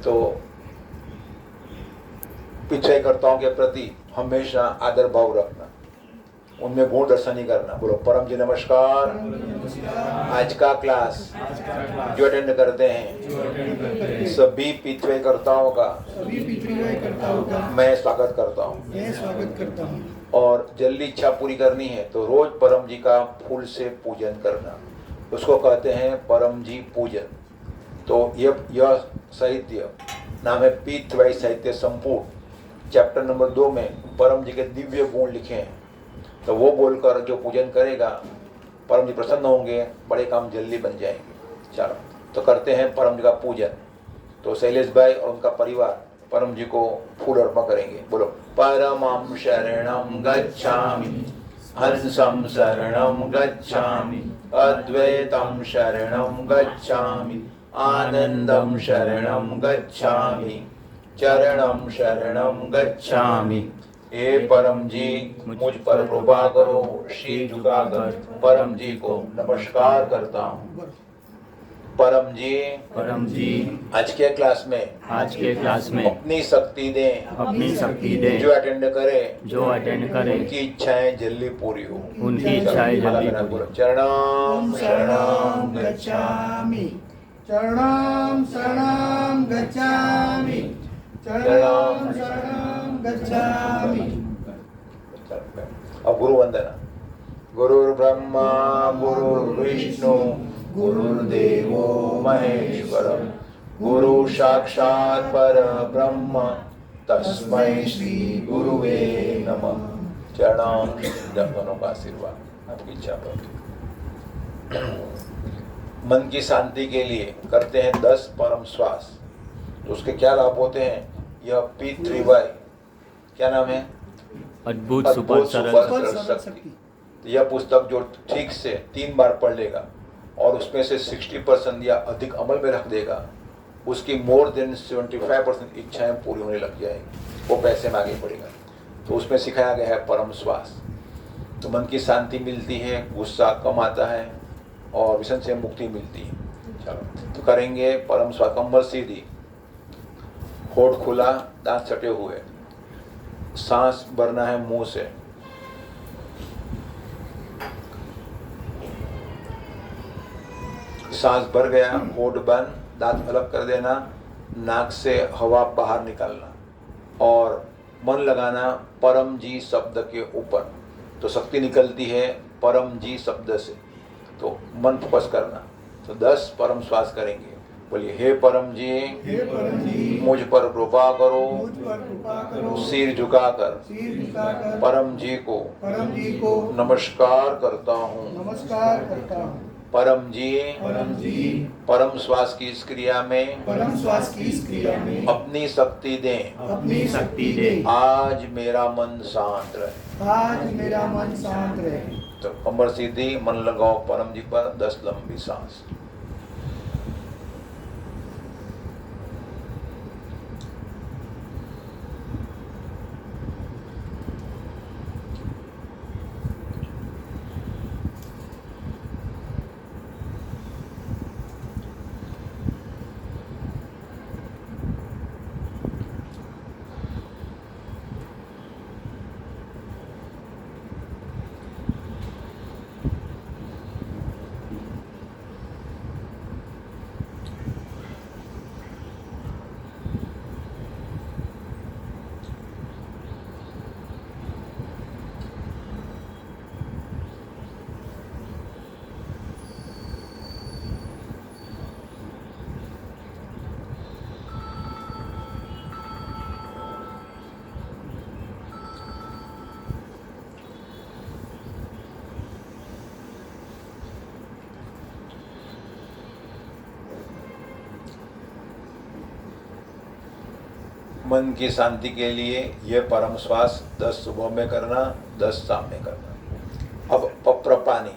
तो पिछड़ेकर्ताओं के प्रति हमेशा आदर भाव रखना, उनमें गुण दर्शन नहीं करना। बोलो परम जी नमस्कार। आज का क्लास जो अटेंड करते हैं सभी पिछड़ेकर्ताओं का मैं स्वागत करता हूँ। और जल्दी इच्छा पूरी करनी है तो रोज परम जी का फूल से पूजन करना, उसको कहते हैं परम जी पूजन। तो यह साहित्य नाम है पीतवाई साहित्य संपूर्ण, चैप्टर नंबर 2 में परम जी के दिव्य गुण लिखे हैं। तो वो बोलकर जो पूजन करेगा परम जी प्रसन्न होंगे, बड़े काम जल्दी बन जाएंगे। चलो तो करते हैं परम जी का पूजन। तो शैलेश भाई और उनका परिवार परम जी को फूल अर्पण करेंगे। बोलो परमं शरणं गच्छामि, हंसं शरणं गच्छामि, अद्वैतं शरणं गच्छामि, आनंदं शरणं गच्छामि, चरणं शरणं गच्छामि। हे परम जी मुझ पर कृपा करो। शीश झुकाकर परम जी को नमस्कार करता हूँ। परम जी आज के क्लास में अपनी शक्ति दें, जो अटेंड करे उनकी इच्छाएं जल्दी पूरी हो। चरणं शरणं गच्छामि, चरणं शरणं गच्छामि, चरणं शरणं गच्छामि। अब गुरु वंदना। गुरुर्ब्रह्मा गुरुर्विष्णु गुरुर्देवो महेश्वरः, गुरु साक्षात् परब्रह्म तस्मै श्री गुरुवे नमः। चरणों दोनों का आशीर्वाद आपकी इच्छा पर। मन की शांति के लिए करते हैं 10 परम श्वास। तो उसके क्या लाभ होते हैं? यह पी3Y क्या नाम है? अद्भुत सुपर सरल शक्ति। यह पुस्तक जो ठीक से 3 बार पढ़ लेगा और उसमें से 60% या अधिक अमल में रख देगा, उसकी मोर देन 75% इच्छाएं पूरी होने लग जाएगी, वो पैसे में आगे बढ़ेगा। तो उसमें सिखाया गया है परम श्वास। तो मन की शांति मिलती है, गुस्सा कम आता है और विषम से मुक्ति मिलती है। चलो तो करेंगे परम श्वास। कमर सीधी, होठ खुला, दांत सटे हुए, सांस भरना है मुंह से। सांस भर गया, होठ बंद, दांत अलग कर देना, नाक से हवा बाहर निकालना और मन लगाना परम जी शब्द के ऊपर। तो शक्ति निकलती है परम जी शब्द से, तो मन फोकस करना। तो 10 परम श्वास करेंगे। बोलिए हे परम जी मुझ पर कृपा करो। सिर झुकाकर परम जी को नमस्कार करता हूँ। परम जी परम श्वास की इस क्रिया में अपनी शक्ति दें। आज मेरा मन शांत रहे। तो कमर सीधी, मन लगाओ परम जी पर, 10 लंबी सांस। मन की शांति के लिए यह परम श्वास 10 सुबह में करना, 10 शाम में करना। अब पप्र पानी,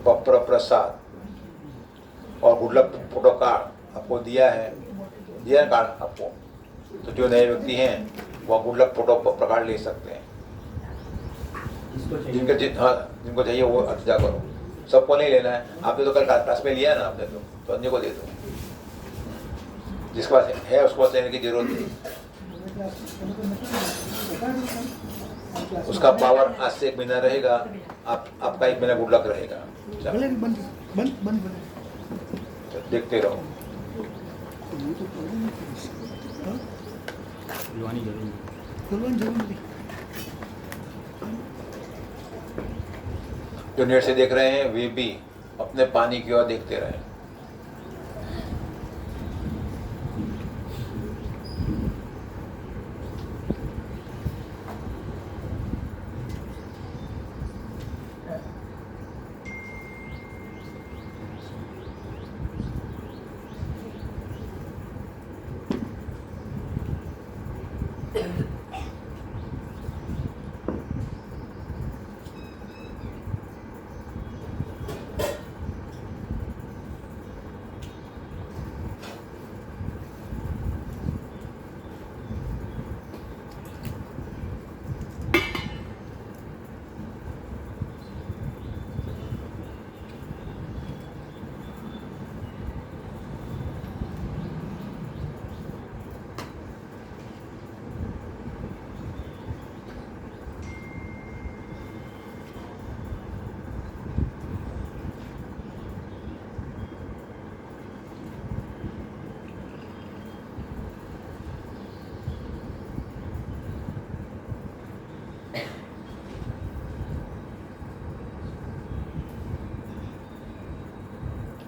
पप्र प्रसाद और गुडलक फोटो कार्ड आपको दिया कार्ड आपको। तो जो नए व्यक्ति हैं वो गुडलक फोटो कार्ड ले सकते हैं। जिनको चाहिए वो अर्जा करो, सबको नहीं लेना है। आपने तो कल क्लास में लिया ना आपने, तो अन्य को दे दो। जिसके पास है उसके पास लेने की जरूरत नहीं। उसका पावर आज से 1 महीना रहेगा, आपका 1 महीना गुड लक रहेगा। भले बंद बंद बंद बंद तो देखते रहो। खुलवानी जरूरी है। खुलवान जरूर जो नेट से देख रहे हैं वे भी अपने पानी की ओर देखते रहें।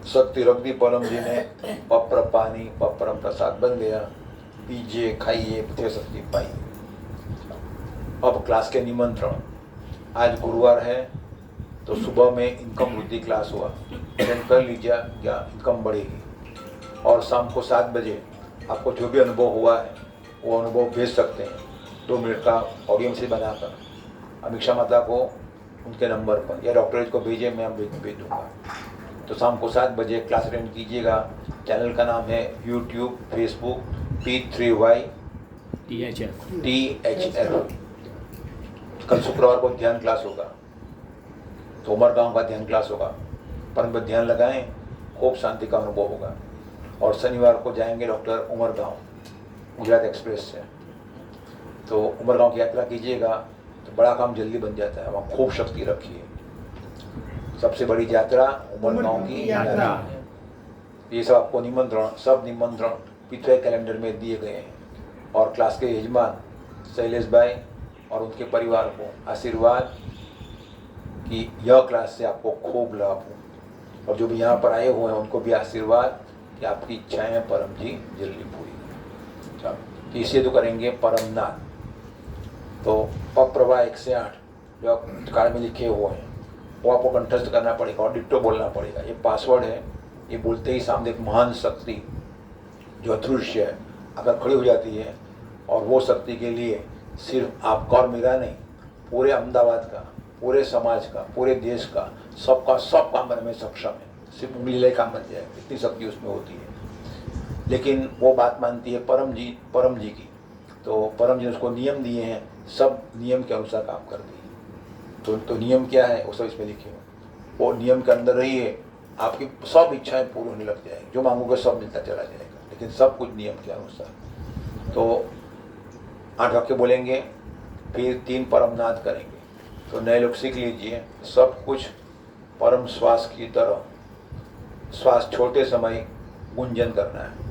शक्ति रख दी परम जी ने, पप्र पानी पप्रम प्रसाद बन गया। पीजिए खाइए बुद्धि शक्ति पाई। अब क्लास के निमंत्रण। आज गुरुवार है तो सुबह में इनकम वृद्धि क्लास हुआ, अटेंड कर लीजिए, क्या इनकम बढ़ेगी। और शाम को 7 बजे आपको जो भी अनुभव हुआ है वो अनुभव भेज सकते हैं 2 मिनट का ऑडियो मैसेज बनाकर अमीक्षा माता को उनके नंबर पर, या डॉक्टर को भेजिए, मैं भेज दूँगा। तो शाम को 7 बजे क्लास अटेंड कीजिएगा। चैनल का नाम है यूट्यूब फेसबुक P3Y THF। कल शुक्रवार को ध्यान क्लास होगा, तो उमर गाँव का ध्यान क्लास होगा। परम पर ध्यान लगाएं, खूब शांति का अनुभव होगा। और शनिवार को जाएंगे डॉक्टर उमर गाँव गुजरात एक्सप्रेस से, तो उमर गाँव की यात्रा कीजिएगा तो बड़ा काम जल्दी बन जाता है। वहाँ खूब शक्ति रखिए। सबसे बड़ी यात्रा उमर गाँव की यात्रा है। ये सब आपको निमंत्रण, सब निमंत्रण पिछले कैलेंडर में दिए गए हैं। और क्लास के यजमान शैलेश भाई और उनके परिवार को आशीर्वाद कि यह क्लास से आपको खूब लाभ हो। और जो भी यहाँ पर आए हुए हैं उनको भी आशीर्वाद कि आपकी इच्छाएं परम जी जल्दी पूरी। तो इसे तो करेंगे परमनाथ। तो पप्रभा 1 से 8 जो कार्ड में लिखे हुए हैं वो आपको कंठस्थ करना पड़ेगा और डिट्टो बोलना पड़ेगा। ये पासवर्ड है, ये बोलते ही सामने एक महान शक्ति जो अदृश्य है अगर खड़ी हो जाती है, और वो शक्ति के लिए सिर्फ आपका और मेरा नहीं, पूरे अहमदाबाद का, पूरे समाज का, पूरे देश का, सबका सब काम करने में सक्षम है। सिर्फ उंगली ले काम बन जाए, इतनी शक्ति उसमें होती है। लेकिन वो बात मानती है परम जी की। तो परम जी ने उसको नियम दिए हैं, सब नियम के अनुसार काम करती है। तो नियम क्या है वो सब इसमें लिखे हुए। वो नियम के अंदर रहिए, आपकी सब इच्छाएं पूरी होने लग जाएगी। जो मांगोगे सब मिलता चला जाएगा, लेकिन सब कुछ नियम के अनुसार। तो 8 वाक्य बोलेंगे, फिर 3 परमनाद करेंगे। तो नए लोग सीख लीजिए, सब कुछ परम श्वास की तरह श्वास छोड़ते समय गुंजन करना है।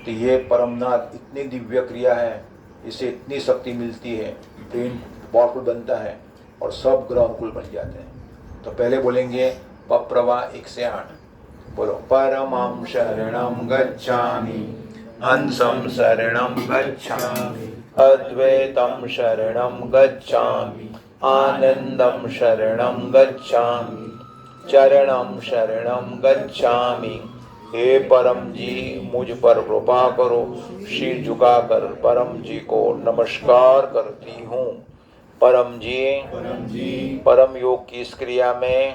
तो ये परमनाद इतनी दिव्य क्रिया है, इससे इतनी शक्ति मिलती है, ब्रेन पावरफुल बनता है और सब ग्रह अनुकूल बन जाते हैं। तो पहले बोलेंगे पप्रवा 1 से 8। बोलो, परमं शरणं गच्छामि, हंसं शरणं गच्छामि, अद्वैतं शरणं गच्छामि, आनंदं शरणं गच्छामि, चरणं शरणं गच्छामि। हे परम जी, मुझ पर कृपा करो। सिर झुकाकर परम जी को नमस्कार करती हूँ। परम जी परम योग की इस क्रिया में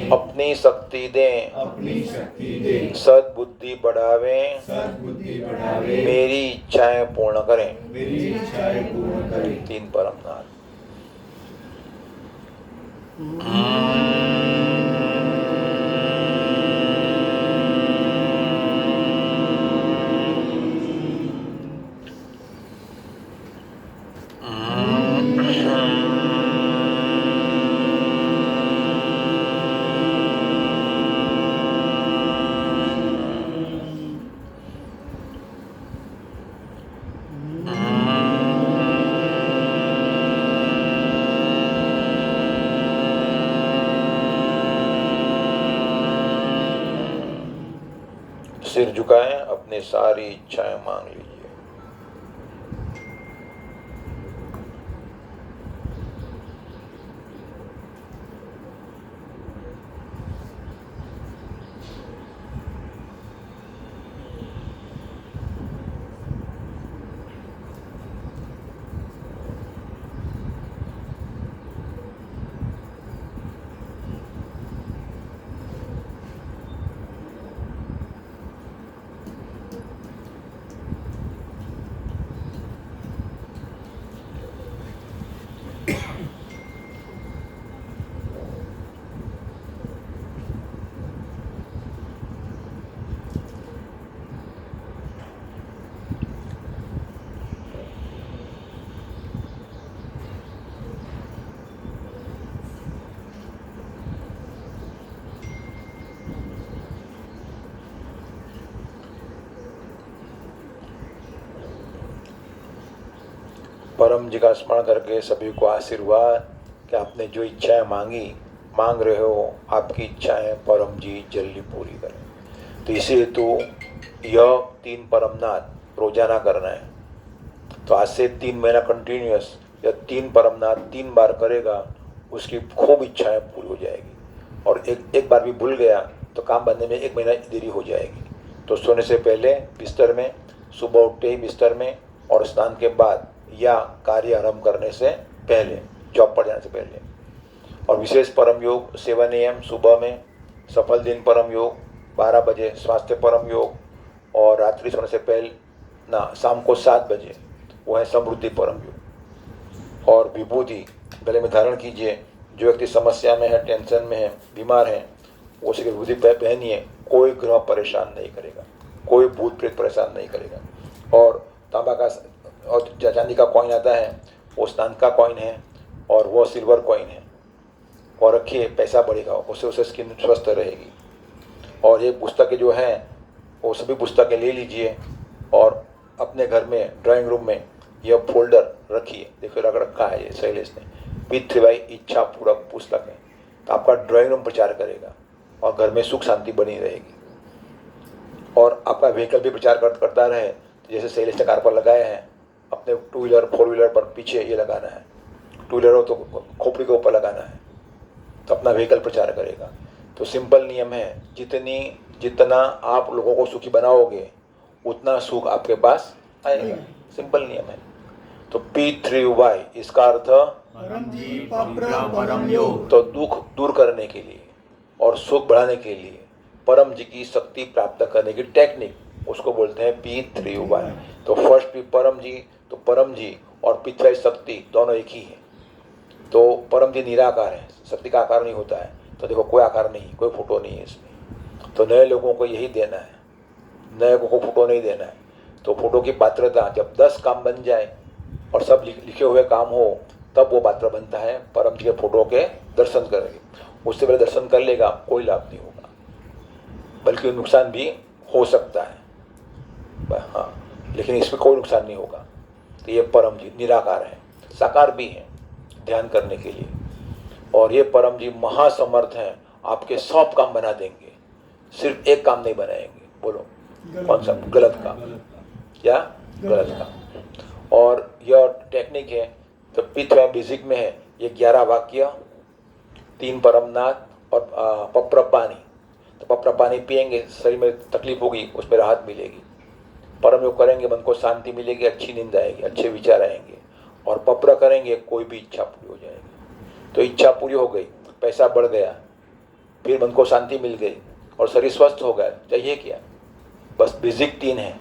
अपनी शक्ति दें, सद्बुद्धि बढ़ावें, मेरी इच्छाएं पूर्ण करें। 3 परमनाथ। सिर झुकाएं, अपनी सारी इच्छाएं मांग लीजिए। परम जी का स्मरण करके सभी को आशीर्वाद कि आपने जो इच्छाएं मांग रहे हो, आपकी इच्छाएं परम जी जल्दी पूरी करें। तो इसे तो यह 3 परमनाथ रोजाना करना है। तो आज से 3 महीना कंटिन्यूअस या 3 परमनाथ 3 बार करेगा, उसकी खूब इच्छाएं पूरी हो जाएगी। और एक बार भी भूल गया तो काम बनने में 1 महीना देरी हो जाएगी। तो सोने से पहले बिस्तर में, सुबह उठते ही बिस्तर में, और स्नान के बाद या कार्य आरंभ करने से पहले, जॉब पर जाने से पहले। और विशेष परम योग 7 AM सुबह में, सफल दिन परम योग 12 बजे, स्वास्थ्य परम योग, और रात्रि सोने से पहले शाम को 7 बजे वो है समृद्धि परम योग। और विभूति गले में धारण कीजिए। जो व्यक्ति समस्या में है, टेंशन में है, बीमार है, वो उसे विभूति पहनिए। कोई ग्रह परेशान नहीं करेगा, कोई भूत प्रेत परेशान नहीं करेगा। और तांबा का और चांदी का कॉइन आता है, वो स्नान का कॉइन है और वो सिल्वर कॉइन है, और रखिए, पैसा बढ़ेगा, उससे स्किन स्वस्थ रहेगी। और ये पुस्तकें जो हैं वो सभी पुस्तकें ले लीजिए और अपने घर में ड्राइंग रूम में यह फोल्डर रखिए। देखो रखा है ये शैलेश ने, पितृवाई इच्छा पूरक पुस्तक है। तो आपका ड्राइंग रूम प्रचार करेगा और घर में सुख शांति बनी रहेगी। और आपका व्हीकल भी प्रचार करता रहे। जैसे शैलेश ने कार पर लगाया है, अपने 2 व्हीलर 4 व्हीलर पर पीछे ये लगाना है, 2 व्हीलर हो तो खोपड़ी के ऊपर लगाना है, तो अपना व्हीकल प्रचार करेगा। तो सिंपल नियम है, जितना आप लोगों को सुखी बनाओगे उतना सुख आपके पास आएगा। सिंपल नियम है। तो P3Y इसका अर्थ परम योग। तो दुख दूर करने के लिए और सुख बढ़ाने के लिए परम जी की शक्ति प्राप्त करने की टेक्निक, उसको बोलते हैं P3Y। तो फर्स्ट P परम जी, तो परम जी और P3Y शक्ति दोनों एक ही है। तो परम जी निराकार है, शक्ति का आकार नहीं होता है। तो देखो कोई आकार नहीं, कोई फोटो नहीं है इसमें। तो नए लोगों को यही देना है, नए लोगों को फोटो नहीं देना है। तो फोटो की पात्रता जब 10 काम बन जाए और सब लिखे हुए काम हो, तब वो पात्र बनता है परम जी के फोटो के दर्शन करेंगे। उससे पहले दर्शन कर लेगा, कोई लाभ नहीं होगा, बल्कि नुकसान भी हो सकता है। हाँ, लेकिन इसमें कोई नुकसान नहीं होगा। तो ये परम जी निराकार है, साकार भी है ध्यान करने के लिए। और ये परम जी महासमर्थ हैं, आपके सब काम बना देंगे, सिर्फ एक काम नहीं बनाएंगे। बोलो कौन सा? गलत काम या गलत काम। और यह टेक्निक है तो P3Y बेसिक में है। ये 11 वाक्य, 3 परमनाथ और पप्र पानी। तो पप्र पानी पिएंगे, शरीर में तकलीफ होगी, उसमें राहत मिलेगी। परम योग करेंगे, मन को शांति मिलेगी, अच्छी नींद आएगी, अच्छे विचार आएंगे। और पप्र करेंगे कोई भी इच्छा पूरी हो जाएगी। तो इच्छा पूरी हो गई, पैसा बढ़ गया, फिर मन को शांति मिल गई और शरीर स्वस्थ हो गया, चाहिए क्या? बस बेसिक 3 है,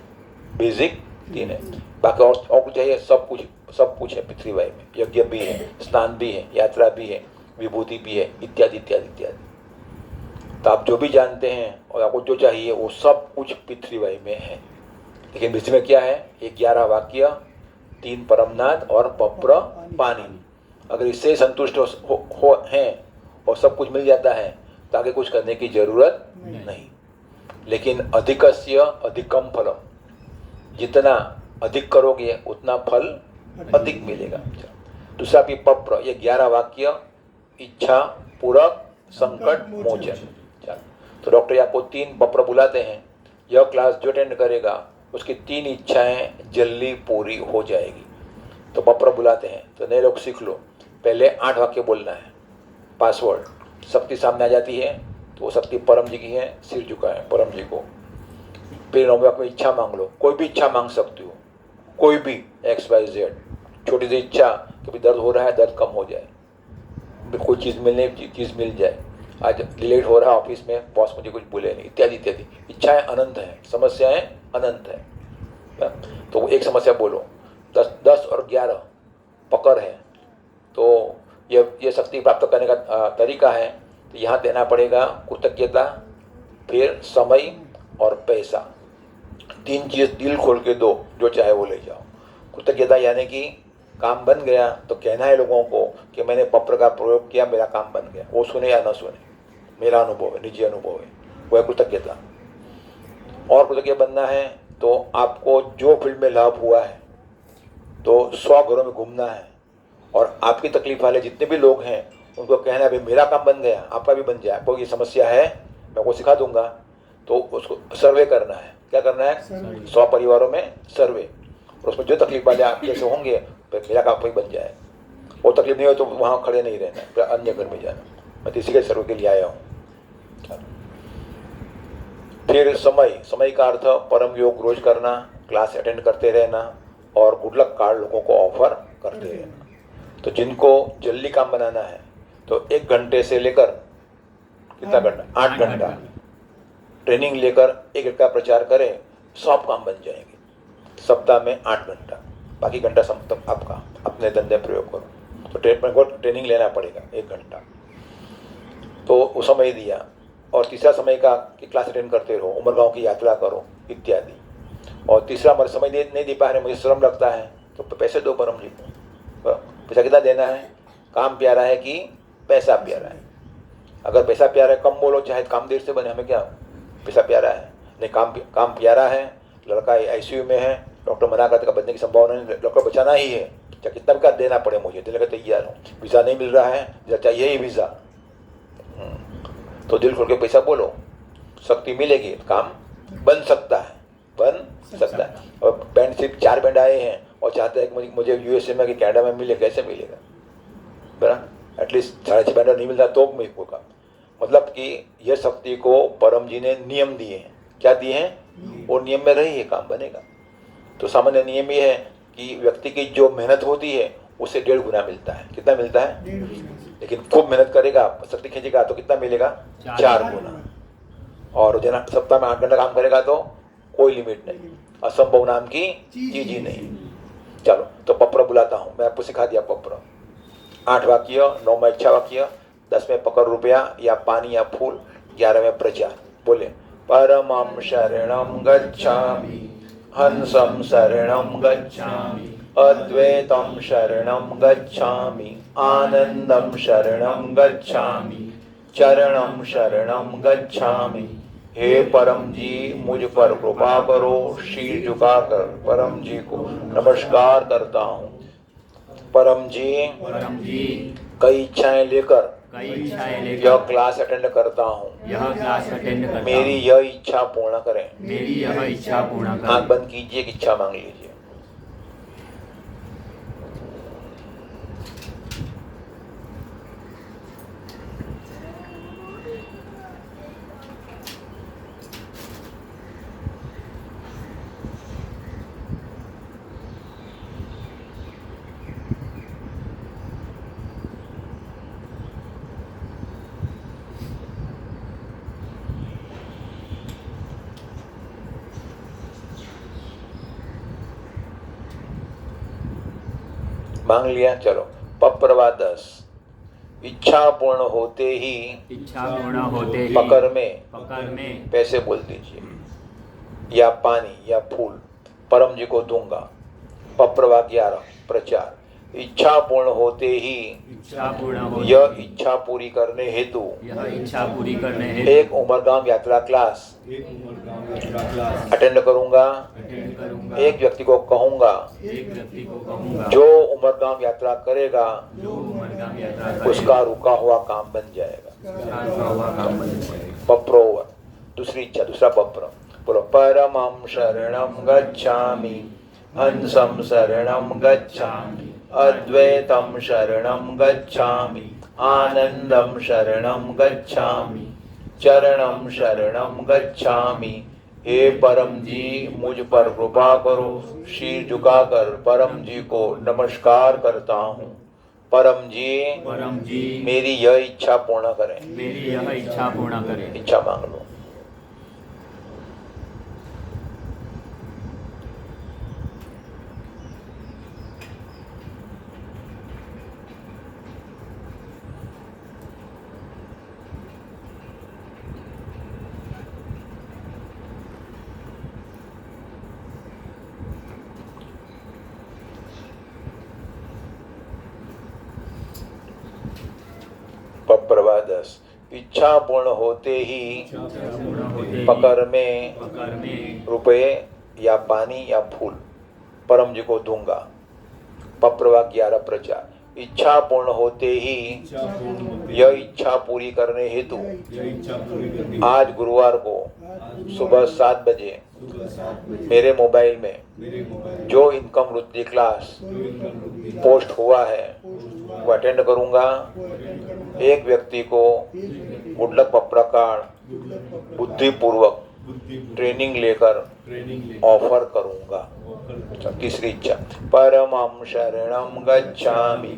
बेसिक 3 है। बाकी और कुछ चाहिए? सब कुछ है पृथ्वी वायु में। यज्ञ भी है, स्नान भी है, यात्रा भी है, विभूति भी है, इत्यादि इत्यादि इत्यादि। तो आप जो भी जानते हैं और आपको जो चाहिए वो सब कुछ पृथ्वी वायु में है। लेकिन बीच में क्या है? ये 11 वाक्य, 3 परमनाद और पप्र पानी। अगर इससे संतुष्ट हैं और सब कुछ मिल जाता है तो आगे कुछ करने की जरूरत नहीं। लेकिन अधिकस्य अधिकम फलम, जितना अधिक करोगे उतना फल अधिक मिलेगा। दूसरा भी पप्र, ये 11 वाक्य, इच्छा पूरक संकट मोचन। तो डॉक्टर आपको 3 पप्र बुलाते हैं, यह क्लास जो अटेंड करेगा उसकी 3 इच्छाएं जल्दी पूरी हो जाएगी। तो पप्र बुलाते हैं। तो नए लोग सीख लो, पहले 8 वाक्य बोलना है, पासवर्ड। शक्ति सामने आ जाती है तो वो शक्ति परम जी की है, सिर झुका है परम जी को। फिर 9वें वाक्य में इच्छा मांग लो, कोई भी इच्छा मांग सकती हो, कोई भी XYZ। छोटी सी इच्छा कभी दर्द हो रहा है, दर्द कम हो जाए, कोई चीज़ मिल जाए, आज डिलेट हो रहा है ऑफिस में, बॉस मुझे कुछ बोले नहीं, इत्यादि इत्यादि। इच्छाएं अनंत हैं, समस्याएं अनंत हैं। तो एक समस्या बोलो, 10 और 11 पकड़ है। तो ये शक्ति प्राप्त करने का तरीका है। तो यहाँ देना पड़ेगा कृतज्ञता, फिर समय और पैसा। 3 चीज़ दिल खोल के दो, जो चाहे वो ले जाओ। कृतज्ञता यानी कि काम बन गया तो कहना है लोगों को कि मैंने पप्र का प्रयोग किया, मेरा काम बन गया। वो सुने या न सुने, मेरा अनुभव है, निजी अनुभव है, वो है कृतज्ञता। और कृतज्ञ बनना है तो आपको जो फील्ड में लाभ हुआ है तो 100 घरों में घूमना है और आपकी तकलीफ वाले जितने भी लोग हैं उनको कहना है भाई मेरा काम बन गया, आपका भी बन जाए। आपको ये समस्या है, मैं आपको सिखा दूंगा। तो उसको सर्वे करना है। क्या करना है? 100 परिवारों में सर्वे, और उसमें जो तकलीफ वाले आप जैसे होंगे फिर मेरा काम कोई बन जाए। वो तकलीफ नहीं हो तो वहाँ खड़े नहीं रहना, फिर अन्य घर में जाना। मैं तो इसी के सर्वे के लिए आया हूँ। फिर समय का अर्थ परम योग रोज करना, क्लास अटेंड करते रहना और गुड लक कार्ड लोगों को ऑफर करते रहना। तो जिनको जल्दी काम बनाना है तो 1 घंटे से लेकर कितना घंटा? 8 घंटा ट्रेनिंग लेकर 1 घंटा प्रचार करें, सब काम बन जाएंगे। सप्ताह में 8 घंटा, बाकी घंटा आपका अपने धंधे प्रयोग करो। तो ट्रेनिंग लेना पड़ेगा 1 घंटा। तो वो समय दिया। और तीसरा समय का कि क्लास अटेंड करते रहो, उमरगांव की यात्रा करो इत्यादि। और तीसरा हमारे समय नहीं दे पा रहे, मुझे श्रम लगता है, तो पैसे दो परम जी को। पैसा कितना देना है? काम प्यारा है कि पैसा प्यारा है? अगर पैसा प्यारा है कम बोलो, चाहे काम देर से बने, हमें क्या, पैसा प्यारा है। नहीं, काम प्यारा है, लड़का ICU में है, डॉक्टर मना करते बचने की संभावना नहीं, डॉक्टर बचाना ही है, चाहे कितना भी देना पड़े मुझे, देने का तैयार हूँ। वीज़ा नहीं मिल रहा है, चाहिए ही वीज़ा, तो दिल खोल के पैसा बोलो, शक्ति मिलेगी, काम बन सकता है। और बैंड सिर्फ 4 बैंड आए हैं और चाहते हैं कि मुझे USA में कि कनाडा में मिले, कैसे मिलेगा? बराबर, एटलीस्ट 6.5 बैंड नहीं मिलता तो मेरे को का मतलब कि यह शक्ति को परम जी ने नियम दिए हैं। क्या दिए हैं? वो नियम में रहिए, काम बनेगा। तो सामान्य नियम ये है कि व्यक्ति की जो मेहनत होती है उससे 1.5 गुना मिलता है। कितना मिलता है? लेकिन खूब मेहनत करेगा, शक्ति खींचेगा तो कितना मिलेगा? 4 गुना। और जना सप्ताह में 8 घंटा काम करेगा तो कोई लिमिट नहीं, असंभव नाम की चीज ही नहीं। चलो, तो पप्र बुलाता हूँ, मैं आपको सिखा दिया पप्र। 8 वाक्य, 9 में इच्छा वाक्य, 10 में पकड़ रुपया या पानी या फूल, 11 में प्रचार। बोले, परमं शरणं गच्छामि, हंसं शरणं गच्छामि, अद्वैतं शरणं गच्छामि, आनंदं शरणं गच्छामि, चरणं शरणं गच्छामि। हे परम जी, मुझ पर कृपा करो। शीर झुकाकर परम जी को नमस्कार करता हूँ। परम जी, कई इच्छाएं लेकर यह क्लास अटेंड करता हूँ। मेरी यह इच्छा पूर्ण करें। आंख बंद कीजिए, इच्छा मांग लीजिए। मांग लिया, चलो। पप्रवा 10, इच्छा पूर्ण होते ही इच्छा पूर्ण होते ही पकड़ में पैसे बोल दीजिए, या पानी या फूल परम जी को दूंगा। पप्रवा 11, प्रचार। इच्छा पूर्ण होते ही इच्छा पूर्ण होते यह इच्छा पूरी करने हेतु यह इच्छा पूरी करने हेतु एक उमरगाम यात्रा क्लास अटेंड करूंगा। अटेंड करूंगा। एक व्यक्ति को कहूंगा, एक व्यक्ति को कहूंगा जो उमरगाम यात्रा करेगा जो उमरगाम यात्रा करेगा, उसका रुका हुआ काम बन जाएगा। उसका रुका हुआ काम बन जाएगा। पप्रोवर, दूसरी इच्छा, दूसरा पप्र। बोलो, परमं शरणं गच्छामि, हंसं शरणं गच्छामि, अद्वैतं शरणं गच्छामि, आनंदं शरणं गच्छामि, चरणं शरणं गच्छामि। हे परम जी, मुझ पर कृपा करो। शीर झुकाकर परम जी को नमस्कार करता हूँ। परम जी, मेरी यह इच्छा पूर्ण करें। मेरी यह इच्छा पूर्ण करें। इच्छा मांग लो। पप्रवा 10, इच्छा पूर्ण होते ही पकड़ में रुपए या पानी या फूल परम जी को दूंगा। पप्रवा 11, प्रचार। इच्छा पूर्ण होते ही यह इच्छा पूरी करने हेतु आज गुरुवार को सुबह 7 बजे मेरे मोबाइल में जो इनकम वृद्धि क्लास पोस्ट हुआ है वो अटेंड करूंगा। एक व्यक्ति को गुडलक पप्रकार बुद्धिपूर्वक ट्रेनिंग लेकर ऑफर करूंगा। तीसरी इच्छा, परमं शरणं गच्छामि,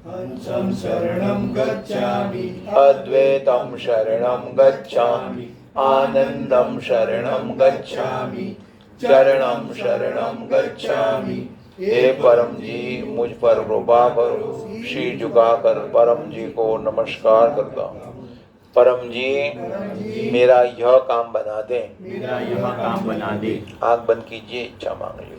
हंसं शरणं गच्छामि, अद्वैतं शरणं गच्छामि, आनंदं शरणं गच्छामि, चरणं शरणं गच्छामि। हे परम जी, मुझ पर कृपा करो। शीर झुकाकर परम जी को नमस्कार करता हूँ। परम जी, मेरा यह काम बना दे। मेरा यह काम बना दे। आंख बंद कीजिए, इच्छा मांग लीजिए।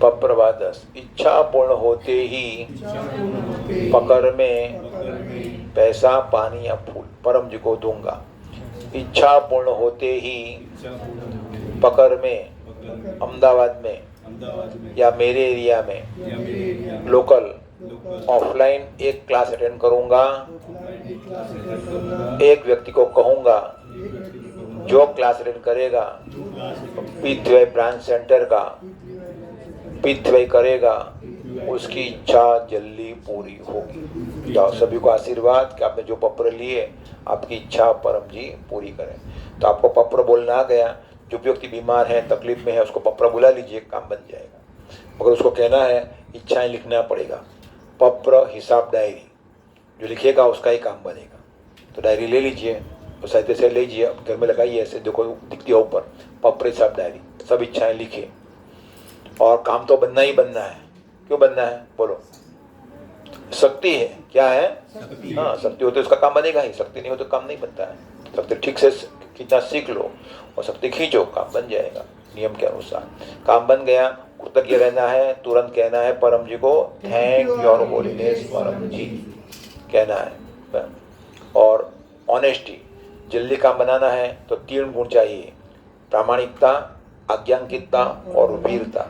पप्रवा 10, इच्छा पूर्ण होते ही पकड़ में पैसा पानी या फूल परम जी को दूंगा। इच्छा पूर्ण होते ही पकड़ में अहमदाबाद में या मेरे एरिया में लोकल ऑफलाइन एक क्लास अटेंड करूंगा। एक व्यक्ति को कहूंगा जो क्लास अटेंड करेगा पीथवे ब्रांच सेंटर का पीथवे करेगा, उसकी इच्छा जल्दी पूरी होगी। जाओ, सभी को आशीर्वाद कि आपने जो पत्र लिए आपकी इच्छा परम जी पूरी करें। तो आपको पत्र बोलना आ गया। जो व्यक्ति बीमार है, तकलीफ में है, उसको पत्र बुला लीजिए, काम बन जाएगा। मगर उसको कहना है, इच्छाएं लिखना पड़ेगा। पत्र हिसाब डायरी जो लिखेगा उसका ही काम बनेगा। तो डायरी ले लीजिए, तो साहित्य से लीजिए, घर में लगाइए, ऐसे देखो दिखती है ऊपर, पत्र हिसाब डायरी, सब इच्छाएं लिखे। और काम तो बनना ही बनना है। क्यों बनना है बोलो? शक्ति है, क्या है? हाँ, शक्ति हो तो उसका काम बनेगा ही, शक्ति नहीं हो तो काम नहीं बनता है। शक्ति ठीक से खींचना सीख लो और शक्ति खींचो, काम बन जाएगा नियम के अनुसार। काम बन गया, कृतज्ञ रहना है, तुरंत कहना है परम जी को, थैंक योर होलीनेस परम जी कहना है। और ऑनेस्टी, जल्दी काम बनाना है तो 3 गुण चाहिए, प्रामाणिकता, आज्ञांकितता और वीरता।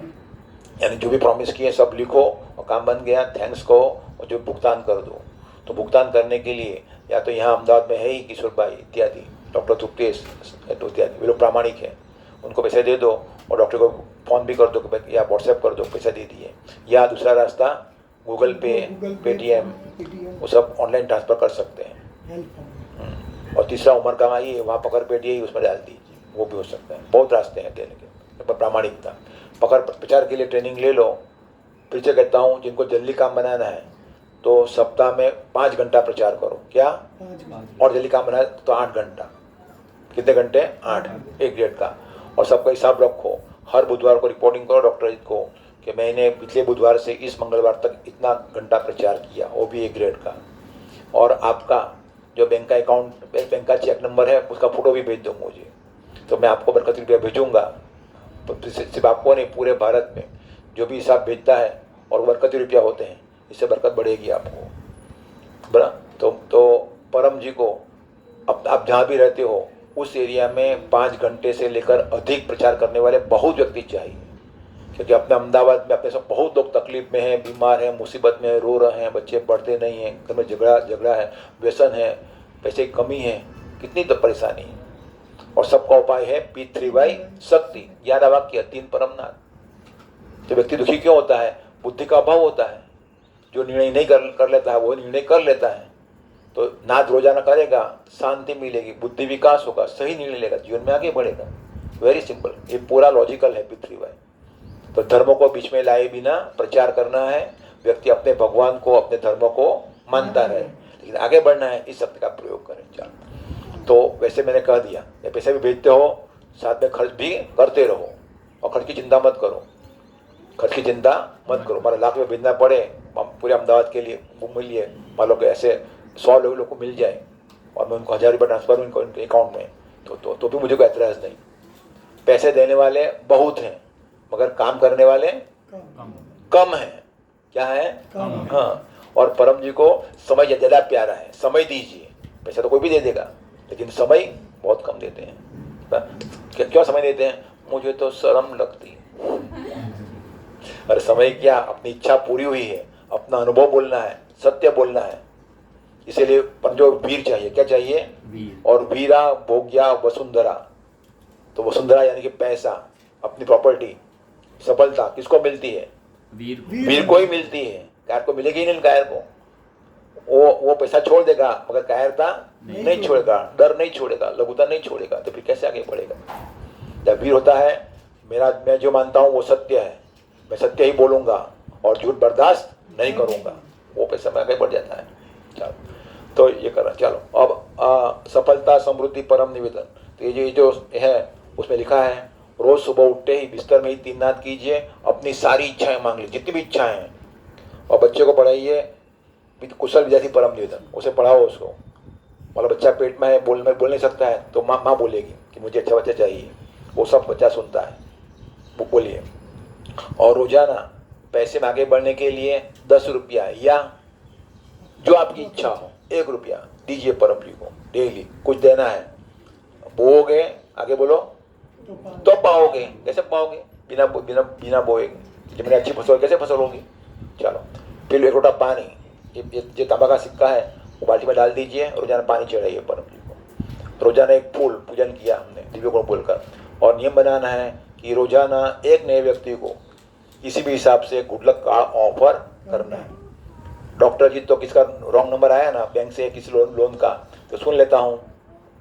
यानी जो भी प्रॉमिस किए सब लिखो और काम बन गया, थैंक्स कहो और जो भुगतान कर दो। तो भुगतान करने के लिए या तो यहाँ अहमदाबाद में है ही किशोर भाई इत्यादि, डॉक्टर तुप्तेश इत्यादि, वे लोग प्रामाणिक हैं, उनको पैसे दे दो और डॉक्टर को फ़ोन भी कर दो कि भाई या व्हाट्सएप कर दो पैसा दे दिए, या दूसरा रास्ता गूगल पे, पेटीएम, वो सब ऑनलाइन ट्रांसफ़र कर सकते हैं। और तीसरा उम्र का आई है, वहाँ पकड़ पेटिए उसमें डाल दीजिए, वो भी हो सकता है। बहुत रास्ते हैं देने के, पर प्रामाणिकता पकड़ प्रचार के लिए ट्रेनिंग ले लो। फिर से कहता हूँ, जिनको जल्दी काम बनाना है तो सप्ताह में 5 घंटा प्रचार करो। क्या? और जल्दी काम बनाए तो 8 घंटा। कितने घंटे? 8, 1 ग्रेड का। और सबका हिसाब रखो, हर बुधवार को रिपोर्टिंग करो डॉक्टर जी को कि मैंने पिछले बुधवार से इस मंगलवार तक इतना घंटा प्रचार किया, वो भी 1 ग्रेड का। और आपका जो बैंक का अकाउंट, बैंक का चेक नंबर है, उसका फ़ोटो भी भेज दो मुझे, तो मैं आपको बरकत रुपया भेजूँगा। तो सिर्फ आपको नहीं, पूरे भारत में जो भी हिसाब भेजता है और बरकत रुपया होते हैं, इससे बरकत बढ़ेगी आपको, बड़ा। तो परम जी को अब आप जहाँ भी रहते हो उस एरिया में 5 घंटे से लेकर अधिक प्रचार करने वाले बहुत व्यक्ति चाहिए, क्योंकि अपने अहमदाबाद में अपने सब बहुत लोग तकलीफ में हैं, बीमार हैं, मुसीबत में रो रहे हैं, बच्चे पढ़ते नहीं हैं, घर में झगड़ा है, व्यसन है, पैसे की कमी है, कितनी तो परेशानी है। और सबका उपाय है P3Y शक्ति, ज्ञान वाक्य 3 परमनाथ। तो व्यक्ति दुखी क्यों होता है? बुद्धि का अभाव होता है। जो निर्णय नहीं कर लेता है वो निर्णय कर लेता है। तो नाद रोजाना करेगा, शांति मिलेगी, बुद्धि विकास होगा, सही निर्णय लेगा, जीवन में आगे बढ़ेगा। वेरी सिंपल, ये पूरा लॉजिकल है P3Y। तो धर्मों को बीच में लाए बिना प्रचार करना है। व्यक्ति अपने भगवान को, अपने धर्म को मानता रहे, लेकिन आगे बढ़ना है, इस शक्ति का प्रयोग करें। चलो, तो वैसे मैंने कह दिया, ये पैसे भी भेजते हो, साथ में खर्च भी करते रहो, और खर्च की चिंता मत करो। खर्च की चिंता मत करो। हमारा लाख रुपये भेजना पड़े पूरे अहमदाबाद के लिए, वो मिलिए, मान लो कि ऐसे 100 लोगों को मिल जाए और मैं उनको 1000 रुपये ट्रांसफर करूँ उनके अकाउंट में, तो भी मुझे कोई एतराज़ नहीं। पैसे देने वाले बहुत हैं, मगर काम करने वाले कम हैं। क्या है? कम। हाँ, और परम जी को समय ज़्यादा प्यारा है। समय दीजिए, पैसा तो कोई भी दे देगा, लेकिन समय बहुत कम देते हैं। क्यों समय देते हैं? मुझे तो शर्म लगती है। अरे समय क्या, अपनी इच्छा पूरी हुई है, अपना अनुभव बोलना है, सत्य बोलना है। इसीलिए पर जो वीर चाहिए, क्या चाहिए? वीर। और वीरा भोग्या वसुंधरा। तो वसुंधरा यानी कि पैसा, अपनी प्रॉपर्टी, सफलता किसको मिलती है? वीर को ही मिलती है। कायर को मिलेगी नहीं। कायर को वो पैसा छोड़ देगा, मगर कायरता नहीं छोड़ेगा, डर नहीं छोड़ेगा, लघुता नहीं छोड़ेगा। तो फिर कैसे आगे बढ़ेगा? जब वीर होता है, मैं जो मानता हूँ वो सत्य है, मैं सत्य ही बोलूँगा और झूठ बर्दाश्त नहीं करूँगा, वो पैसा में आगे बढ़ जाता है। चलो, तो ये करा। चलो, अब सफलता, समृद्धि, परम निवेदन। तो ये जो है उसमें लिखा है, रोज सुबह उठते ही बिस्तर में ही 3 नाद कीजिए, अपनी सारी इच्छाएं मांग लीजिए, जितनी भी इच्छाएं हैं, और बच्चे को पढ़ाइए। कुशल विद्यार्थी परम निवेदन, उसे पढ़ाओ उसको। मतलब बच्चा पेट में है, बोल नहीं सकता है, तो माँ बोलेगी कि मुझे अच्छा बच्चा चाहिए, वो सब बच्चा सुनता है, वो बोलिए। और रोजाना पैसे में आगे बढ़ने के लिए 10 रुपया या जो आपकी इच्छा हो, 1 रुपया दीजिए परम जी को डेली। कुछ देना है, बोओगे, आगे बोलो, तो पाओगे। कैसे पाओगे? बिना बोएगे। जब मैंने अच्छी फसल, कैसे फसल होगी? चलो, फिर 1 लोटा पानी, ये तांबा का सिक्का है, वो बाल्टी में डाल दीजिए, रोजाना पानी चढ़ाइए परम जी को। रोजाना एक फूल पूजन किया हमने दिव्य गुण बोलकर। और नियम बनाना है कि रोजाना एक नए व्यक्ति को किसी भी हिसाब से गुड लक कार्ड ऑफर करना है। डॉक्टर जी, तो किसका रॉन्ग नंबर आया ना बैंक से, किसी लोन का, तो सुन लेता हूँ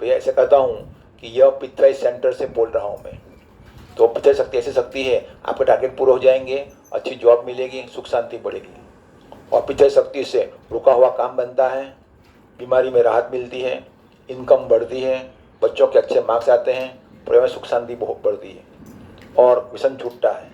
भैया, ऐसे कहता हूँ कि यह P3Y सेंटर से बोल रहा हूँ मैं। तो P3Y शक्ति ऐसी शक्ति है, आपके टारगेट पूरे हो जाएंगे, अच्छी जॉब मिलेगी, सुख शांति बढ़ेगी। और P3Y शक्ति से रुका हुआ काम बनता है, बीमारी में राहत मिलती है, इनकम बढ़ती है, बच्चों के अच्छे मार्क्स आते हैं, परिवार में सुख शांति बहुत बढ़ती है, और व्यसन छूटता है।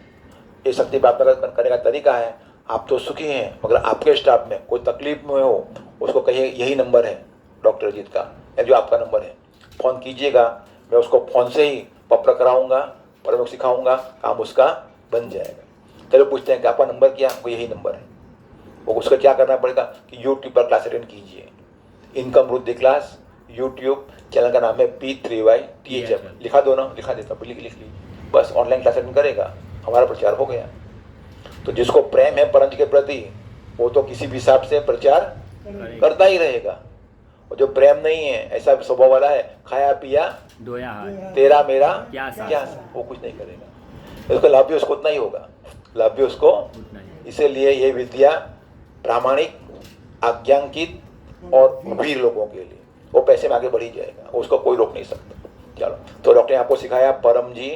ये शक्ति प्राप्त करने का तरीका है, आप तो सुखी हैं, मगर आपके स्टाफ में कोई तकलीफ में हो, उसको कहिए यही नंबर है डॉक्टर अजीत का, या जो आपका नंबर है, फ़ोन कीजिएगा। मैं उसको फ़ोन से ही पत्र कराऊंगा, प्रयोग सिखाऊंगा, काम उसका बन जाएगा। चलो, पूछते हैं कि आपका नंबर क्या? वो यही नंबर है। वो उसका क्या करना पड़ेगा कि यूट्यूब पर क्लास अटेंड कीजिए। इनकम वृद्धि क्लास, यूट्यूब चैनल का नाम है P3Y THF। लिखा दो ना, लिखा देता, लिख ली, बस ऑनलाइन क्लास अटेंड करेगा, हमारा प्रचार हो गया। तो जिसको प्रेम है परम जी के प्रति, वो तो किसी भी हिसाब से प्रचार करता ही रहेगा। और जो प्रेम नहीं है, ऐसा स्वभाव वाला है, खाया पिया दोया हाथ, तेरा मेरा क्या साथ, क्या, वो कुछ नहीं करेगा। उसका लाभ भी उसको उतना ही होगा, लाभ भी उसको। उतना ही। इसीलिए ये विद्या प्रामाणिक, आज्ञांकित और वीर लोगों के लिए, वो पैसे में आगे बढ़ ही जाएगा, उसको कोई रोक नहीं सकता। चलो, तो डॉक्टर ने आपको सिखाया परम जी,